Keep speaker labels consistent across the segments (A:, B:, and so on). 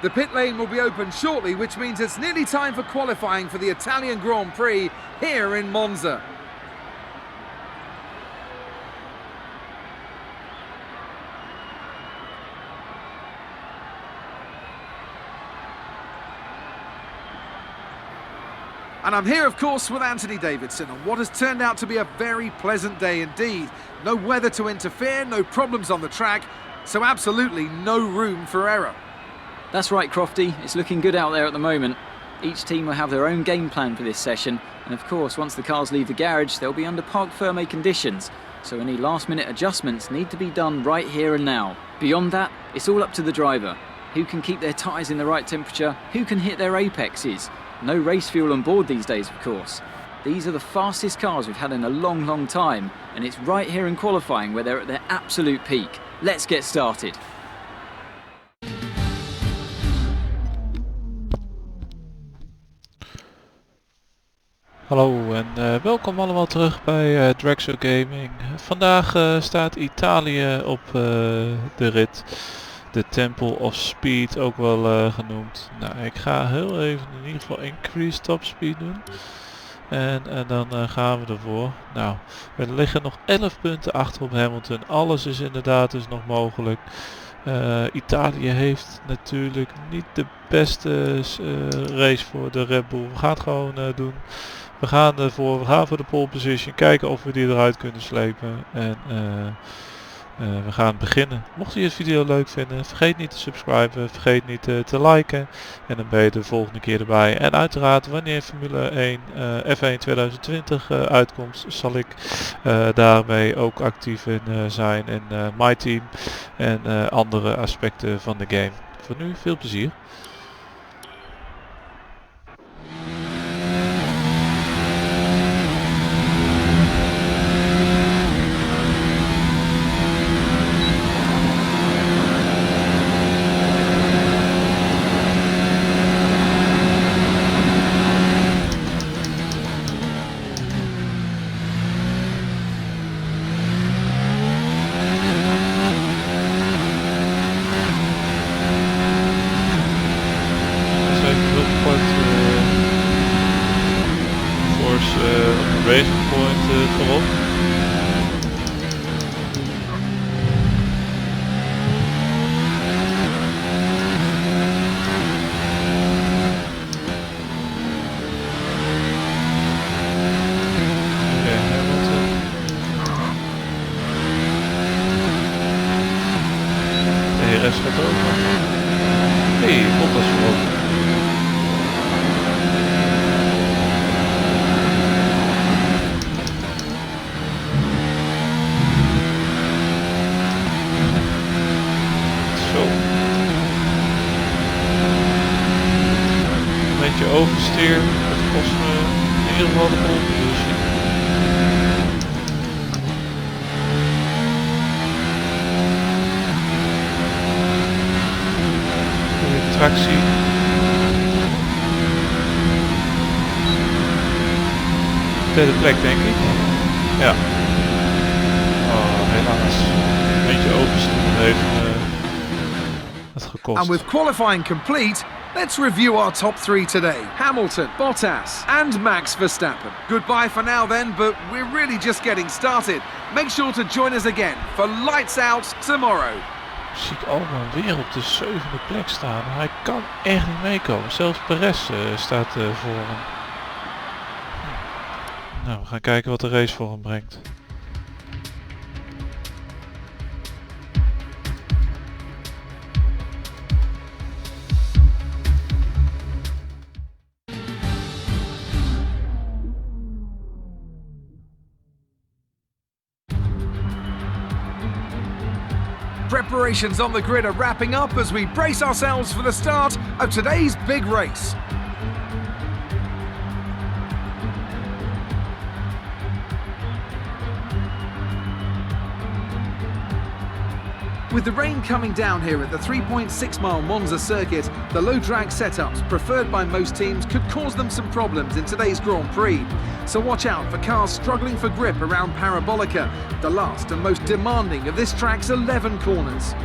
A: The pit lane will be open shortly, which means it's nearly time for qualifying for the Italian Grand Prix here in Monza. And I'm here, of course, with Anthony Davidson on what has turned out to be a very pleasant day indeed. No weather to interfere, no problems on the track, so absolutely no room for error.
B: That's right, Crofty. It's looking good out there at the moment. Each team will have their own game plan for this session, and of course, once the cars leave the garage, they'll be under parc fermé conditions, so any last-minute adjustments need to be done right here and now. Beyond that, it's all up to the driver. Who can keep their tyres in the right temperature? Who can hit their apexes? No race fuel on board these days, of course. These are the fastest cars we've had in a long, long time, and it's right here in qualifying where they're at their absolute peak. Let's get started.
C: Hallo en welkom allemaal terug bij DraXoJ Gaming. Vandaag staat Italië op de rit. De Temple of Speed ook wel genoemd. Nou, ik ga heel even in ieder geval increase top speed doen. En dan gaan we ervoor. Nou, we liggen nog 11 punten achter op Hamilton. Alles is inderdaad dus nog mogelijk. Italië heeft natuurlijk niet de beste race voor de Red Bull. We gaan het gewoon doen. We gaan voor de pole position. Kijken of we die eruit kunnen slepen. En we gaan beginnen. Mocht je het video leuk vinden, vergeet niet te subscriben, vergeet niet te liken. En dan ben je de volgende keer erbij. En uiteraard wanneer Formule 1 F1 2020 uitkomt, zal ik daarmee ook actief in zijn in My Team en andere aspecten van de game. Voor nu veel plezier. Racing point voorop. Hamilton. De rest gaat over. Hey, Bottas voorop. Oversteer, dat kost me in ieder geval de pole position. Goede tractie. Derde plek denk ik. Ja. Oh, helaas. Een beetje overstuur heeft het gekost.
A: And with qualifying complete, let's review our top three today. Hamilton, Bottas and Max Verstappen. Goodbye for now then, but we're really just getting started. Make sure to join us again for Lights Out tomorrow.
C: Zie ik Albon weer op de 7e plek staan. Hij kan echt niet meekomen. Zelfs Perez staat voor hem. Nou, we gaan kijken wat de race voor hem brengt.
A: Preparations on the grid are wrapping up as we brace ourselves for the start of today's big race. With the rain coming down here at the 3.6-mile Monza circuit, the low drag setups preferred by most teams could cause them some problems in today's Grand Prix. So watch out for cars struggling for grip around Parabolica, the last and most demanding of this track's 11 corners.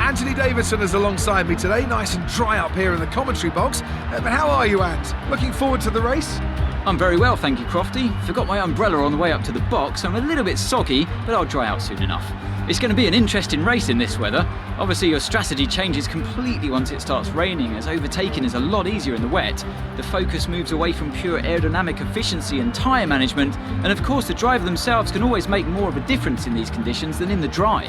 A: Anthony Davidson is alongside me today, nice and dry up here in the commentary box. But how are you, Ant? Looking forward to the race?
B: I'm very well, thank you, Crofty. Forgot my umbrella on the way up to the box. I'm a little bit soggy, but I'll dry out soon enough. It's going to be an interesting race in this weather. Obviously, your strategy changes completely once it starts raining, as overtaking is a lot easier in the wet. The focus moves away from pure aerodynamic efficiency and tyre management, and of course the driver themselves can always make more of a difference in these conditions than in the dry.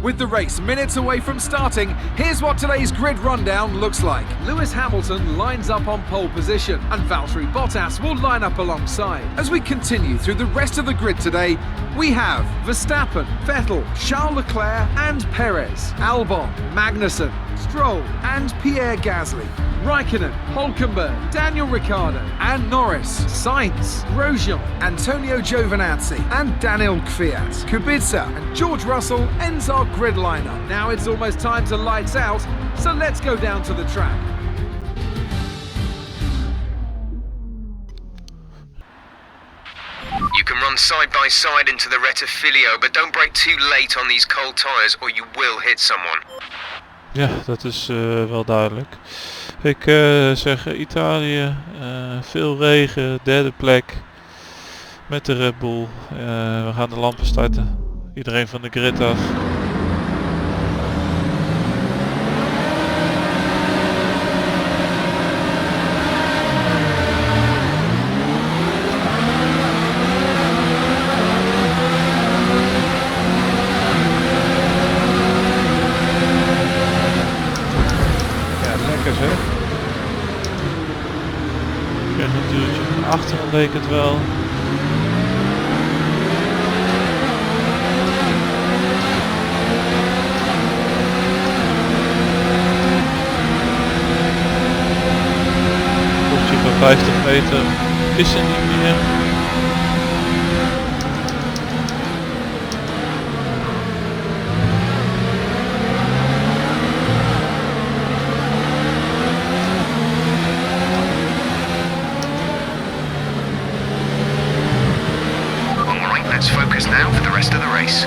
A: With the race minutes away from starting, here's what today's grid rundown looks like. Lewis Hamilton lines up on pole position, and Valtteri Bottas will line up alongside. As we continue through the rest of the grid today, we have Verstappen, Vettel, Charles Leclerc and Perez, Albon, Magnussen, Stroll and Pierre Gasly, Raikkonen, Hülkenberg, Daniel Ricciardo and Norris, Sainz, Grosjean, Antonio Giovinazzi and Daniel Kvyat. Kubica and George Russell ends our grid lineup. Now it's almost time to lights out, so let's go down to the track.
D: You can run side by side into the Rettifilio, but don't brake too late on these cold tyres or you will hit someone.
C: Ja, dat is wel duidelijk. Ik zeg Italië, veel regen, derde plek met de Red Bull. We gaan de lampen starten. Iedereen van de grid af. Achteren leek het wel. Bochtje van 50 meter is er niet meer.
D: Let's focus now for the rest of the race.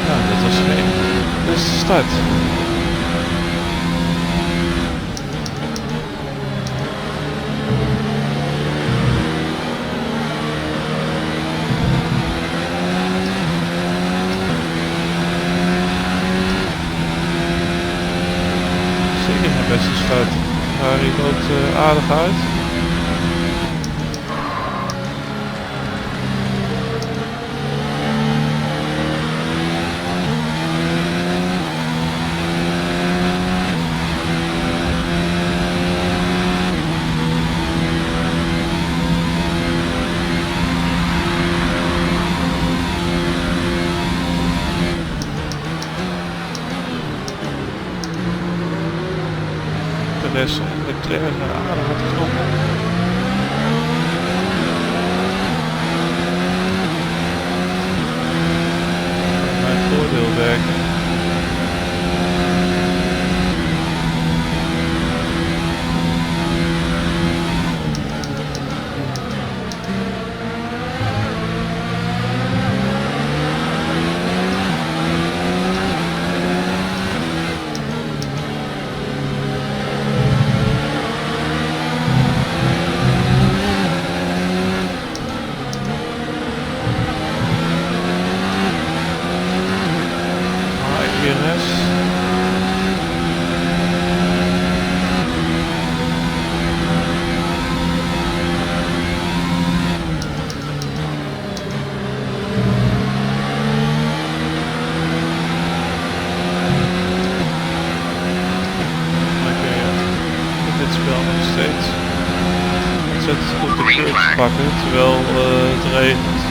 C: Nou, dat was geen beste start. Beste start. Harry loopt aardig uit. Perez en Leclerc aardig op de knoppen. Mijn voordeel werken. Op de curve pakken terwijl het regent.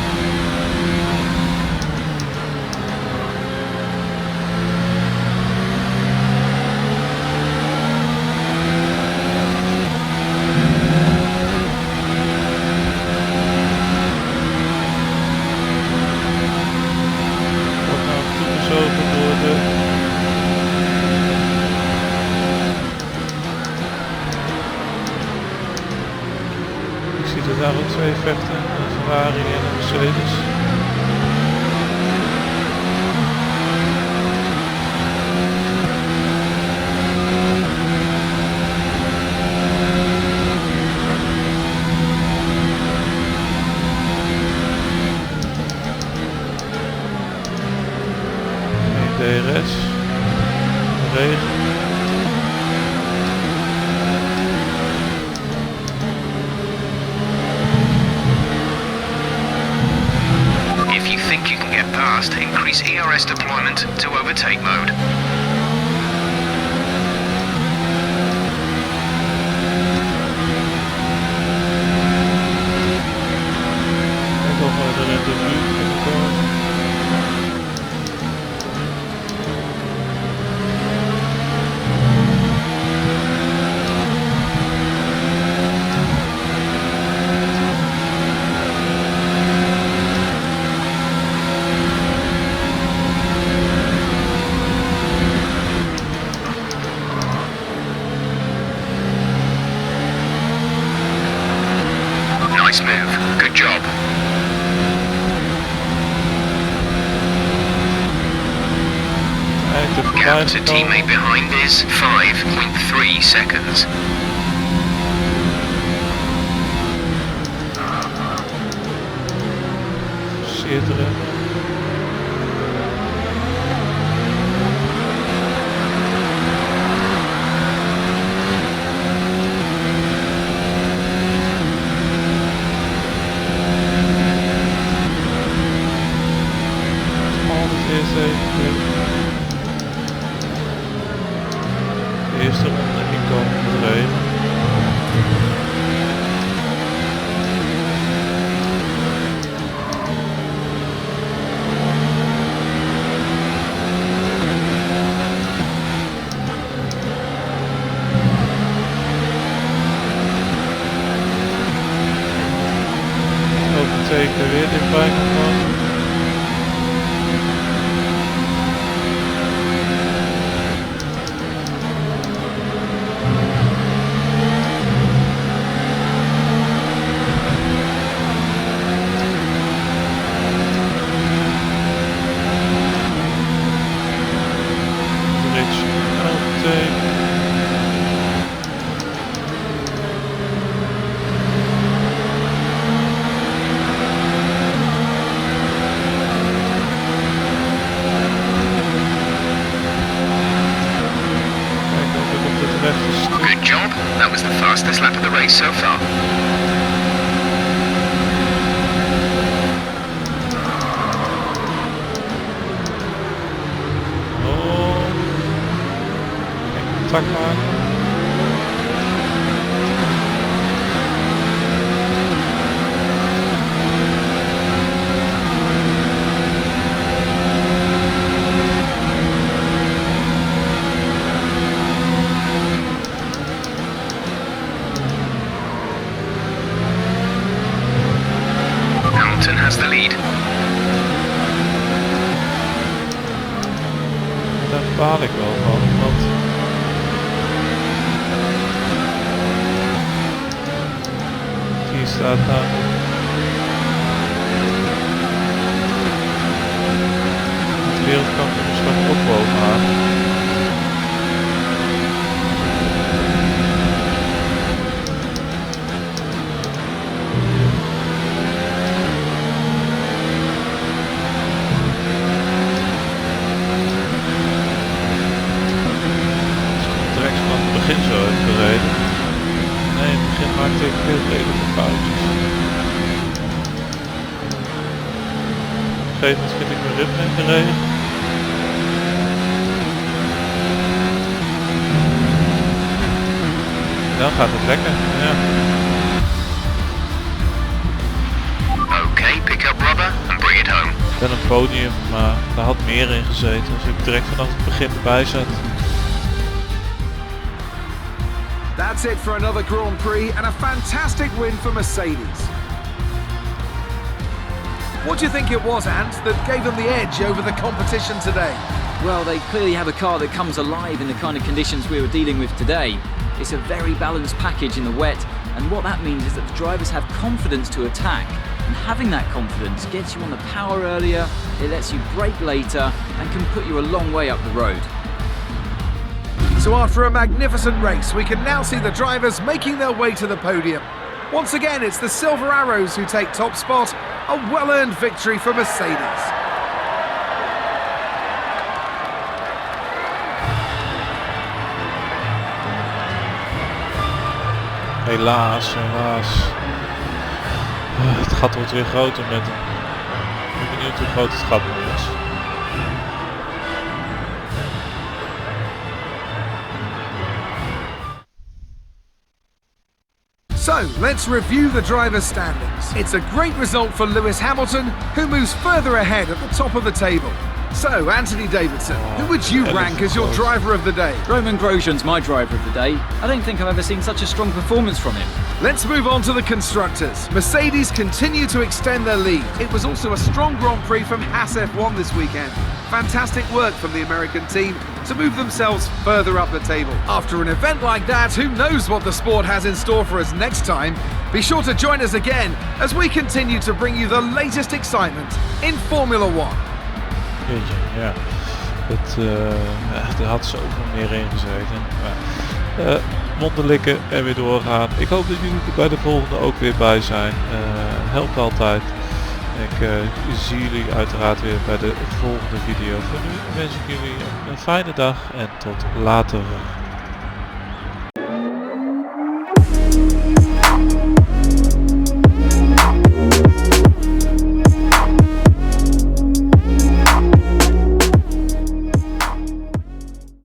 C: Wordt nou toegezogen door de 2 vechten, een Ferrari en een Mercedes. DRS, regen.
D: If you think you can get past, increase ERS deployment to overtake mode.
C: Kijk of we er in de buurt kunnen komen.
D: Nice move. Good job. Gap to teammate behind is 5.3 seconds.
C: Schitterend. De eerste ronde inkomen met regen. Dat betekent weer dichtbij kan komen.
D: Good job. That was the fastest lap of the race so far.
C: Oh, contact maken.
D: Has the lead.
C: Daar baal ik wel van, want hier staat nou het wereldkampioenschap ook bovenaan. Zo heb gereden. Nee, in het begin maakte ik heel redelijke foutjes. Op een gegeven moment vind ik mijn ritme in de regen. En dan gaat het lekker, ja.
D: Okay, pick up rubber and bring it home.
C: Wel een podium, maar daar had meer in gezeten als ik direct vanaf het begin erbij zat.
A: That's it for another Grand Prix and a fantastic win for Mercedes. What do you think it was, Ant, that gave them the edge over the competition today?
B: Well, they clearly have a car that comes alive in the kind of conditions we were dealing with today. It's a very balanced package in the wet, And what that means is that the drivers have confidence to attack. And having that confidence gets you on the power earlier, it lets you brake later, and can put you a long way up the road.
A: So after a magnificent race, we can now see the drivers making their way to the podium. Once again, it's the Silver Arrows who take top spot, a well-earned victory for Mercedes.
C: Helaas. Het gat wordt weer groter met hem. Ik ben benieuwd hoe groot het gat nu is.
A: So, let's review the drivers' standings. It's a great result for Lewis Hamilton, who moves further ahead at the top of the table. So, Anthony Davidson, who would you rank as your driver of the day?
B: Romain Grosjean's my driver of the day. I don't think I've ever seen such a strong performance from him.
A: Let's move on to the constructors. Mercedes continue to extend their lead. It was also a strong Grand Prix from Haas F1 this weekend. Fantastic work from the American team to move themselves further up the table. After an event like that, who knows what the sport has in store for us next time? Be sure to join us again as we continue to bring you the latest excitement in Formula 1.
C: Jeetje, ja. Er had zoveel meer in gezeten. Maar, mondelikken en weer doorgaan. Ik hoop dat jullie er bij de volgende ook weer bij zijn. Helpt altijd. Ik zie jullie uiteraard weer bij de volgende video. Voor nu wens ik jullie een fijne dag en tot later.